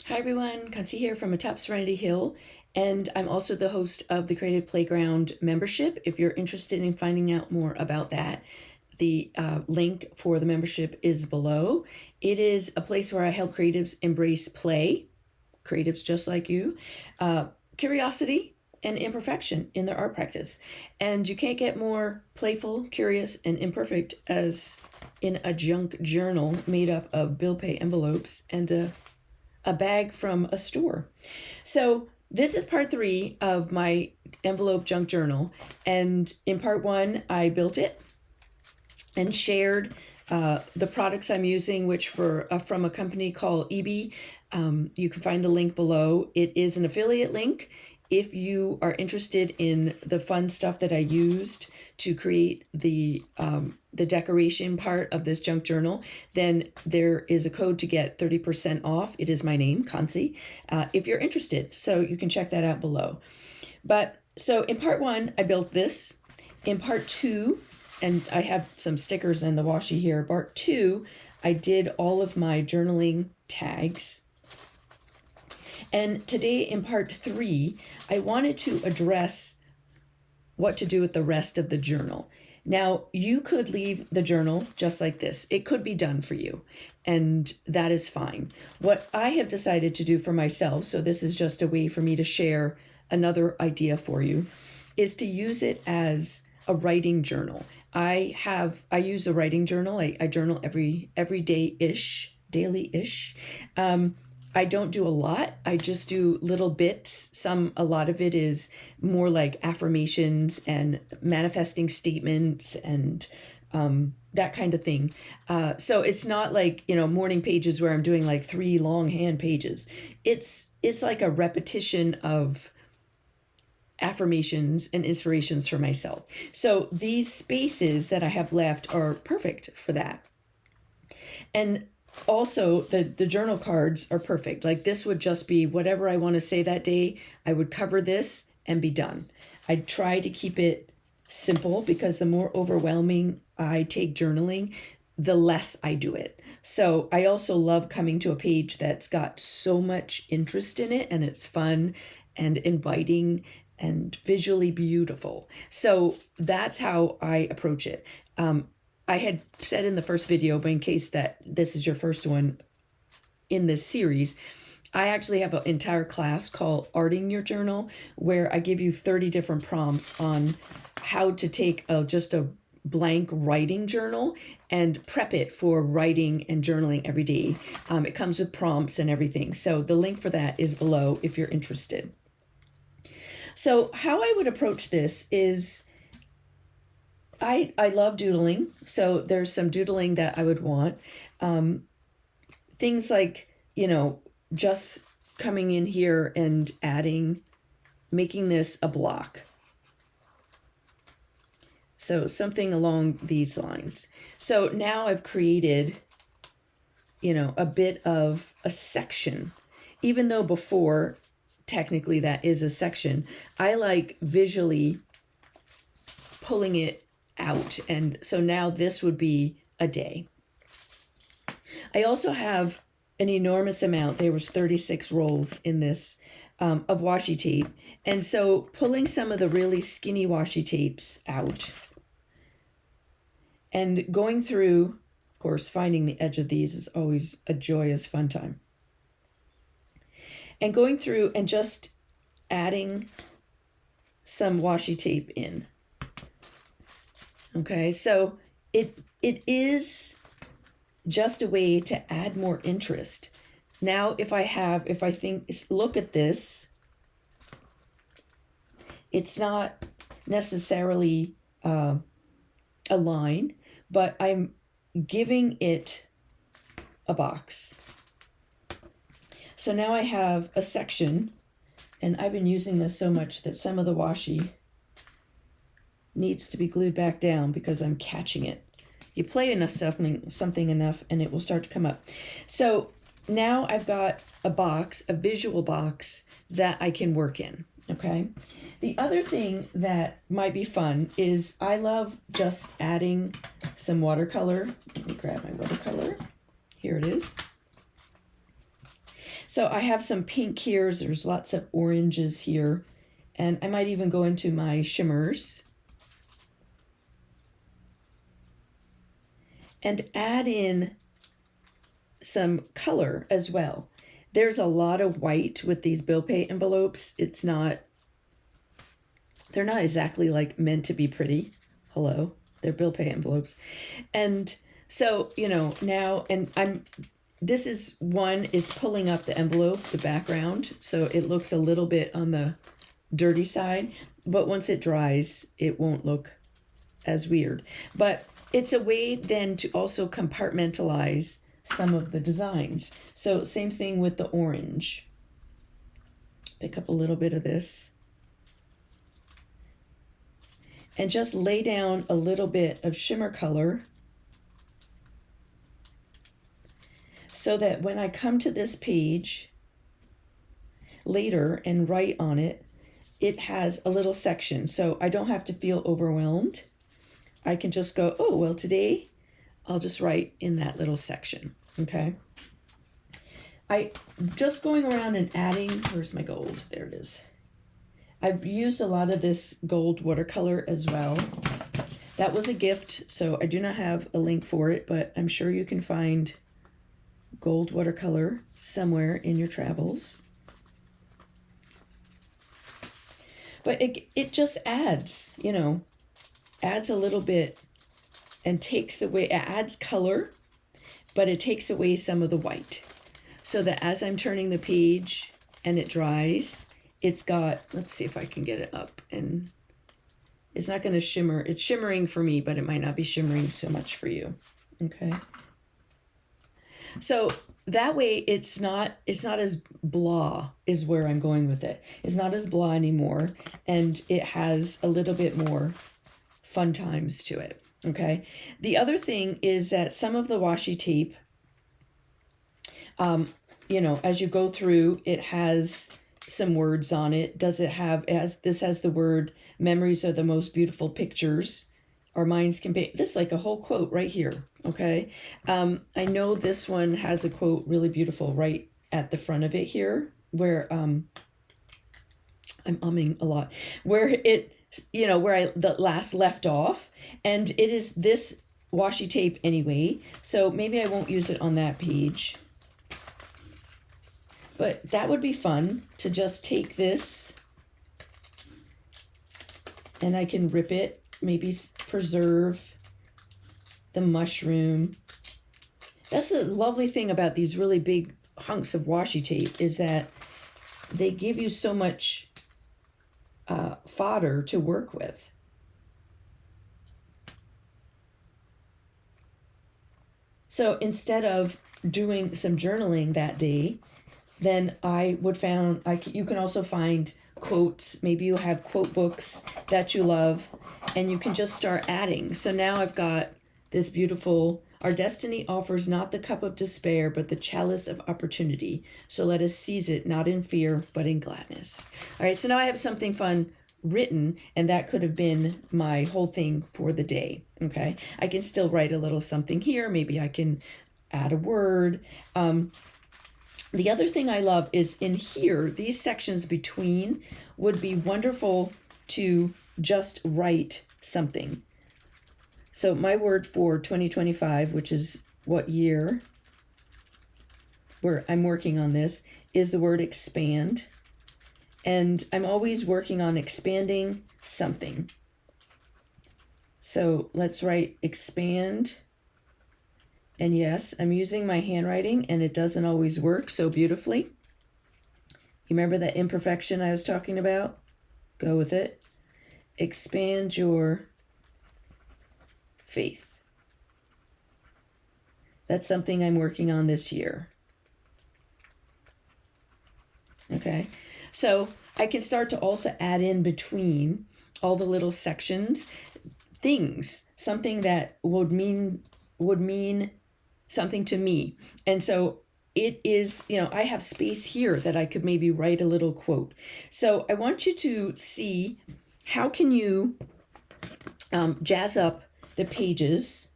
Hi everyone, Kansi here from Atop Serenity Hill, and I'm also the host of the Creative Playground membership. If you're interested in finding out more about that, the link for the membership is below. It is a place where I help creatives embrace play, creatives just like you, curiosity, and imperfection in their art practice. And you can't get more playful, curious, and imperfect as in a junk journal made up of bill pay envelopes and a bag from a store. So this is part 3 of my envelope junk journal. And in part 1, I built it and shared the products I'm using, which from a company called EB. You can find the link below. It is an affiliate link. If you are interested in the fun stuff that I used to create the decoration part of this junk journal, then there is a code to get 30% off. It is my name, Kansi, if you're interested. So you can check that out below. But so in part 1, I built this. In part 2, and I have some stickers and the washi here. Part 2, I did all of my journaling tags. And today in part 3, I wanted to address what to do with the rest of the journal. Now, you could leave the journal just like this. It could be done for you, and that is fine. What I have decided to do for myself, so this is just a way for me to share another idea for you, is to use it as a writing journal. I use a writing journal. I journal every day-ish, daily-ish. I don't do a lot. I just do little bits. A lot of it is more like affirmations and manifesting statements and that kind of thing. So it's not like, morning pages where I'm doing like 3 long hand pages. It's like a repetition of affirmations and inspirations for myself. So these spaces that I have left are perfect for that. And also the journal cards are perfect. Like this would just be whatever I want to say that day. I would cover this and be done. I try to keep it simple because the more overwhelming I take journaling, the less I do it. So I also love coming to a page that's got so much interest in it and it's fun and inviting and visually beautiful. So that's how I approach it. I had said in the first video, but in case that this is your first one in this series, I actually have an entire class called Arting Your Journal, where I give you 30 different prompts on how to take just a blank writing journal and prep it for writing and journaling every day. It comes with prompts and everything. So the link for that is below if you're interested. So how I would approach this is I love doodling, so there's some doodling that I would want. Things like, just coming in here and making this a block. So something along these lines. So now I've created, a bit of a section, even though before, technically that is a section. I like visually pulling it out. And so now this would be a day. I also have an enormous amount. There was 36 rolls in this of washi tape. And so pulling some of the really skinny washi tapes out and going through, of course, finding the edge of these is always a joyous fun time. And going through and just adding some washi tape in. Okay, so it is just a way to add more interest. Now, look at this, it's not necessarily a line, but I'm giving it a box. So now I have a section, and I've been using this so much that some of the washi needs to be glued back down because I'm catching it. You play enough something enough and it will start to come up. So now I've got a box, a visual box that I can work in, okay? The other thing that might be fun is I love just adding some watercolor. Let me grab my watercolor. Here it is. So I have some pink here. There's lots of oranges here. And I might even go into my shimmers and add in some color as well. There's a lot of white with these bill pay envelopes. They're not exactly like meant to be pretty. Hello, they're bill pay envelopes. And so, now, this is one, it's pulling up the envelope, the background. So it looks a little bit on the dirty side, but once it dries, it won't look as weird. But it's a way then to also compartmentalize some of the designs. So same thing with the orange. Pick up a little bit of this and just lay down a little bit of shimmer color so that when I come to this page later and write on it, it has a little section. So I don't have to feel overwhelmed. I can just go, oh, well, today I'll just write in that little section, okay? I just going around and adding, where's my gold? There it is. I've used a lot of this gold watercolor as well. That was a gift, so I do not have a link for it, but I'm sure you can find gold watercolor somewhere in your travels. But it just adds, adds a little bit and takes away, it adds color, but it takes away some of the white. So that as I'm turning the page and it dries, it's got, let's see if I can get it up, and it's not going to shimmer. It's shimmering for me, but it might not be shimmering so much for you. Okay. So that way it's not as blah is where I'm going with it. It's not as blah anymore, and it has a little bit more fun times to it. Okay. The other thing is that some of the washi tape, as you go through, it has some words on it. This has the word, memories are the most beautiful pictures our minds can paint. This is like a whole quote right here. Okay. I know this one has a quote really beautiful right at the front of it here, where I'm umming a lot, where it, where I the last left off, and it is this washi tape anyway, so maybe I won't use it on that page. But that would be fun to just take this and I can rip it, maybe preserve the mushroom. That's the lovely thing about these really big hunks of washi tape, is that they give you so much fodder to work with. So instead of doing some journaling that day, then you can also find quotes. Maybe you have quote books that you love, and you can just start adding. So now I've got this beautiful, our destiny offers not the cup of despair, but the chalice of opportunity. So let us seize it, not in fear, but in gladness. All right, so now I have something fun written, and that could have been my whole thing for the day. Okay, I can still write a little something here. Maybe I can add a word. The other thing I love is in here, these sections between would be wonderful to just write something. So my word for 2025, which is what year where I'm working on this, is the word expand. And I'm always working on expanding something. So let's write expand. And yes, I'm using my handwriting, and it doesn't always work so beautifully. You remember that imperfection I was talking about? Go with it. Expand your faith. That's something I'm working on this year. Okay, so I can start to also add in between all the little sections things, something that would mean something to me. And so it is, I have space here that I could maybe write a little quote. So I want you to see, how can you jazz up the pages?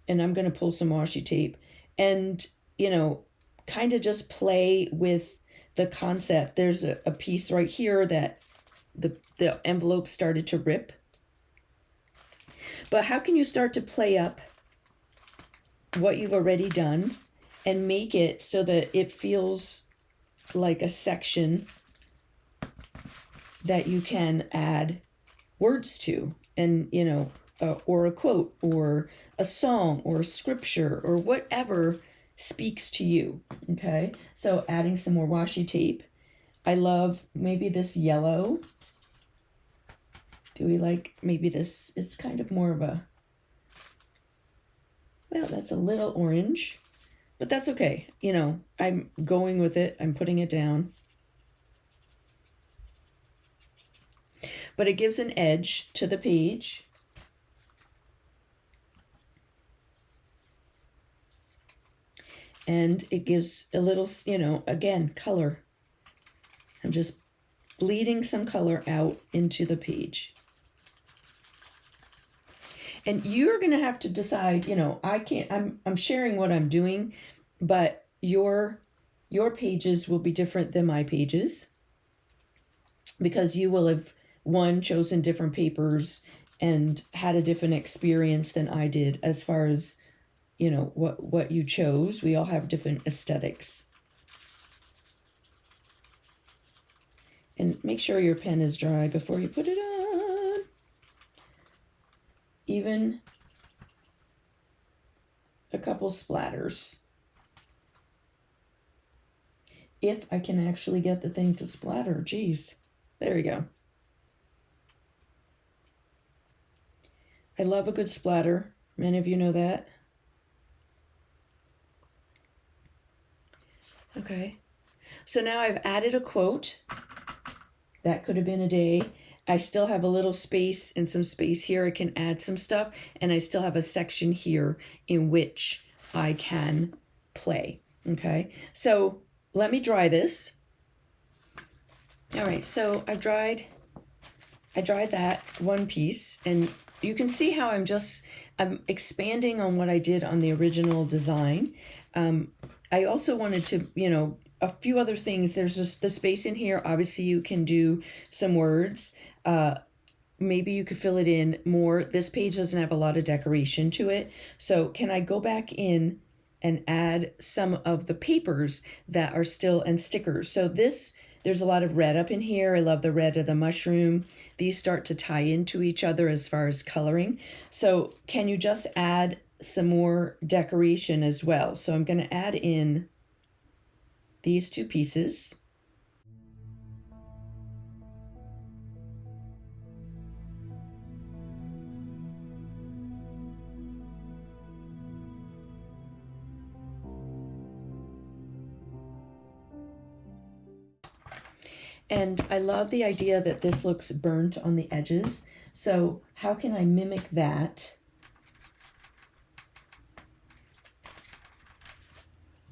And I'm going to pull some washi tape and, kind of just play with the concept. There's a piece right here that the envelope started to rip. But how can you start to play up what you've already done and make it so that it feels like a section that you can add words to, and or a quote or a song or scripture or whatever speaks to you. Okay, so adding some more washi tape. I love maybe this yellow. Do we like maybe this? It's kind of more of a, well, that's a little orange, but that's okay. I'm going with it. I'm putting it down. But it gives an edge to the page. And it gives a little, again, color. I'm just bleeding some color out into the page. And you're going to have to decide, I'm sharing what I'm doing, but your pages will be different than my pages, because you will have, one, chosen different papers and had a different experience than I did as far as, what you chose. We all have different aesthetics. And make sure your pen is dry before you put it on. Even a couple splatters. If I can actually get the thing to splatter. Geez. There we go. I love a good splatter. Many of you know that. Okay. So now I've added a quote. That could have been a day. I still have a little space and some space here. I can add some stuff. And I still have a section here in which I can play. Okay. So let me dry this. All right. So I dried that one piece, and you can see how I'm expanding on what I did on the original design. I also wanted to, a few other things. There's just the space in here. Obviously, you can do some words. Maybe you could fill it in more. This page doesn't have a lot of decoration to it. So can I go back in and add some of the papers that are still, and stickers? So there's a lot of red up in here. I love the red of the mushroom. These start to tie into each other as far as coloring. So can you just add some more decoration as well? So I'm going to add in these two pieces. And I love the idea that this looks burnt on the edges. So how can I mimic that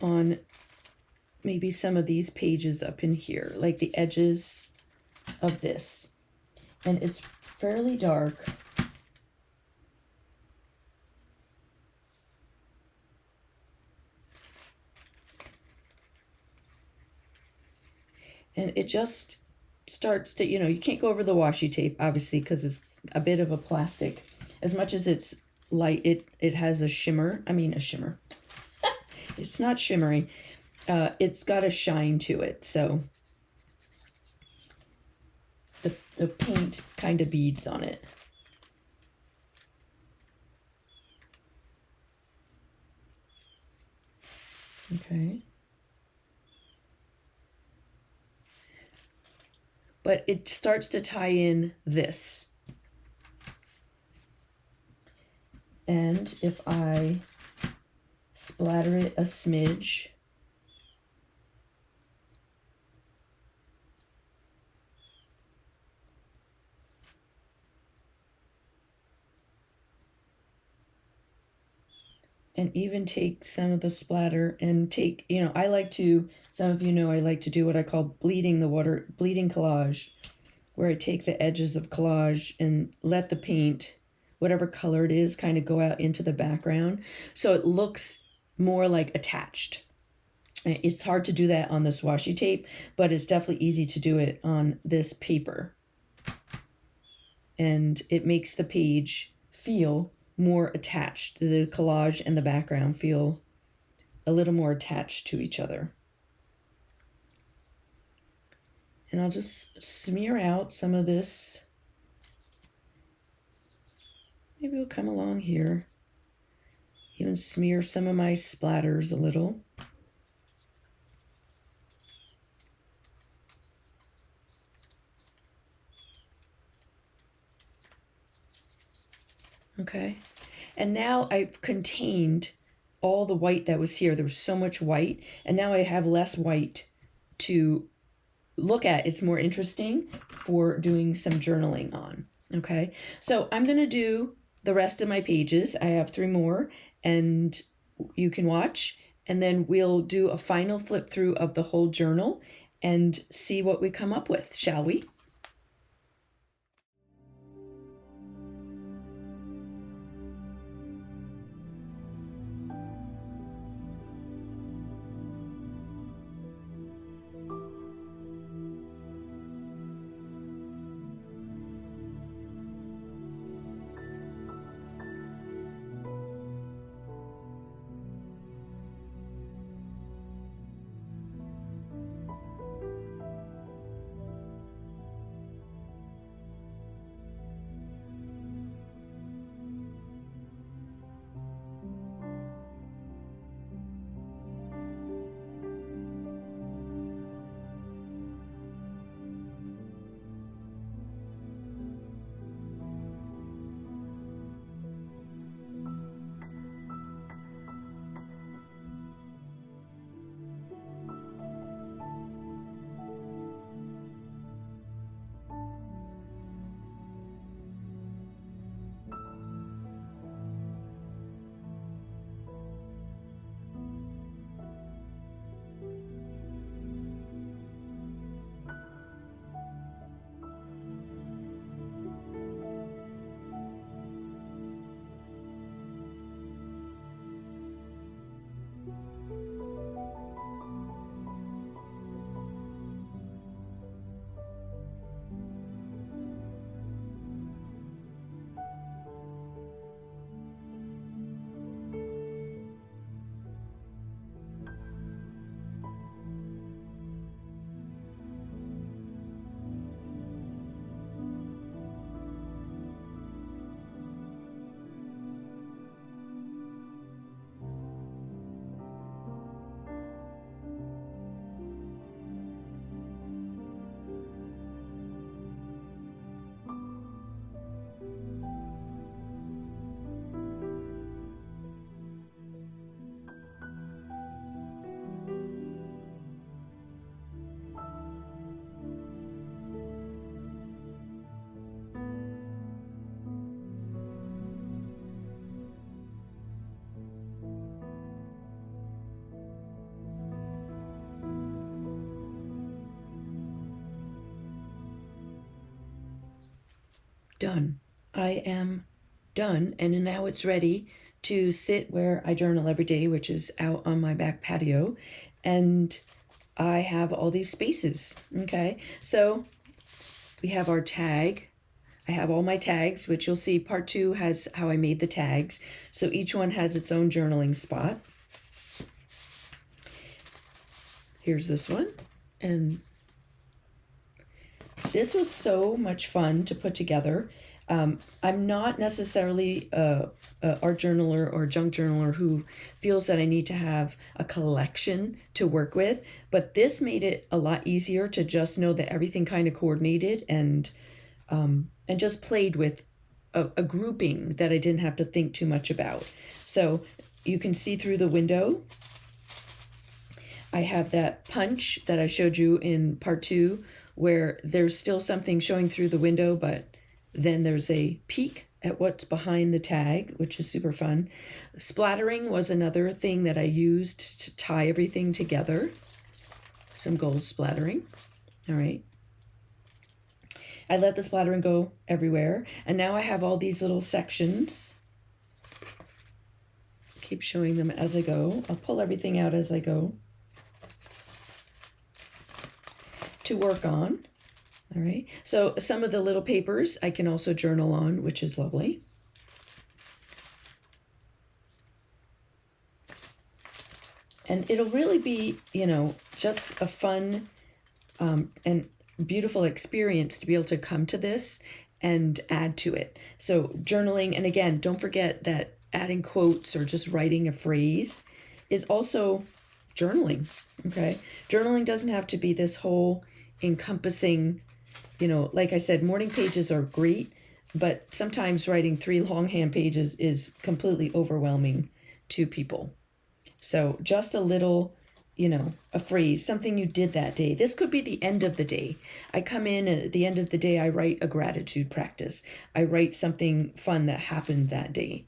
on maybe some of these pages up in here, like the edges of this? And it's fairly dark. And it just starts to, you can't go over the washi tape, obviously, because it's a bit of a plastic. As much as it's light, it has a shimmer. I mean, a shimmer. It's not shimmery. It's got a shine to it. So the paint kind of beads on it. Okay. But it starts to tie in this. And if I splatter it a smidge, and even take some of the splatter and take, I like to, some of you know, I like to do what I call bleeding collage, where I take the edges of collage and let the paint, whatever color it is, kind of go out into the background. So it looks more like attached. It's hard to do that on this washi tape, but it's definitely easy to do it on this paper. And it makes the page feel more attached. The collage and the background feel a little more attached to each other. And I'll just smear out some of this. Maybe we'll come along here. Even smear some of my splatters a little. Okay, and now I've contained all the white that was here. There was so much white, and now I have less white to look at. It's more interesting for doing some journaling on. Okay, so I'm gonna do the rest of my pages. I have 3 more, and you can watch, and then we'll do a final flip through of the whole journal and see what we come up with, shall we? Done. I am done, and now it's ready to sit where I journal every day, which is out on my back patio, and I have all these spaces. Okay, so we have our tag. I have all my tags, which you'll see part 2 has how I made the tags. So each one has its own journaling spot. Here's this one, and this was so much fun to put together. I'm not necessarily a art journaler or junk journaler who feels that I need to have a collection to work with, but this made it a lot easier to just know that everything kind of coordinated and just played with a grouping that I didn't have to think too much about. So you can see through the window. I have that punch that I showed you in part 2 where there's still something showing through the window, but then there's a peek at what's behind the tag, which is super fun. Splattering was another thing that I used to tie everything together. Some gold splattering. All right. I let the splattering go everywhere. And now I have all these little sections. Keep showing them as I go. I'll pull everything out as I go. to work on. All right, so some of the little papers I can also journal on, which is lovely. And it'll really be, you know, just a fun and beautiful experience to be able to come to this and add to it. So journaling, and again, don't forget that adding quotes or just writing a phrase is also journaling, okay? Journaling doesn't have to be this whole encompassing, you know, like I said, morning pages are great, but sometimes writing 3 longhand pages is completely overwhelming to people. So just a little, you know, a phrase, something you did that day. This could be the end of the day. I come in and at the end of the day, I write a gratitude practice. I write something fun that happened that day,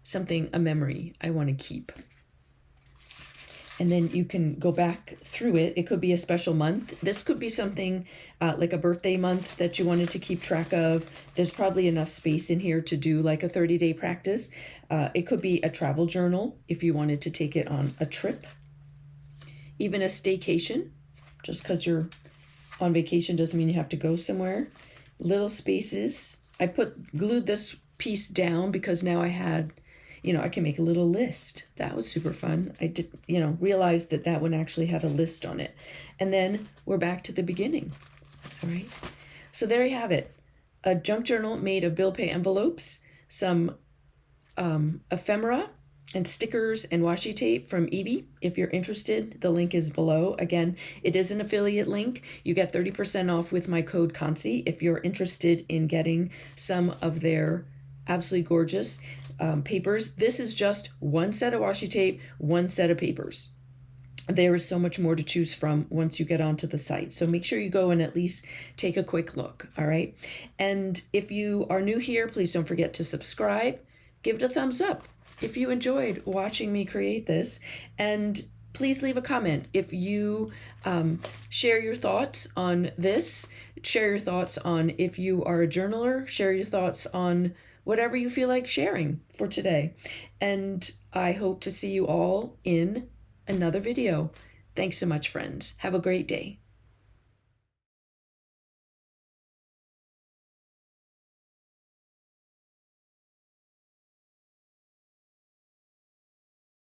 something, a memory I want to keep. And then you can go back through it. It could be a special month. This could be something like a birthday month that you wanted to keep track of. There's probably enough space in here to do like a 30-day practice. It could be a travel journal if you wanted to take it on a trip. Even a staycation. Just because you're on vacation doesn't mean you have to go somewhere. Little spaces. I glued this piece down because now I had, you know, I can make a little list. That was super fun. I did, you know, realize that that one actually had a list on it. And then we're back to the beginning. All right. So there you have it. A junk journal made of bill pay envelopes, some ephemera and stickers and washi tape from Eby. If you're interested, the link is below. Again, it is an affiliate link. You get 30% off with my code CONCI if you're interested in getting some of their absolutely gorgeous papers. This is just one set of washi tape, one set of papers. There is so much more to choose from once you get onto the site. So make sure you go and at least take a quick look, all right? And if you are new here, please don't forget to subscribe. Give it a thumbs up if you enjoyed watching me create this. And please leave a comment if you share your thoughts on this, share your thoughts on if you are a journaler, share your thoughts on whatever you feel like sharing for today. And I hope to see you all in another video. Thanks so much, friends. Have a great day.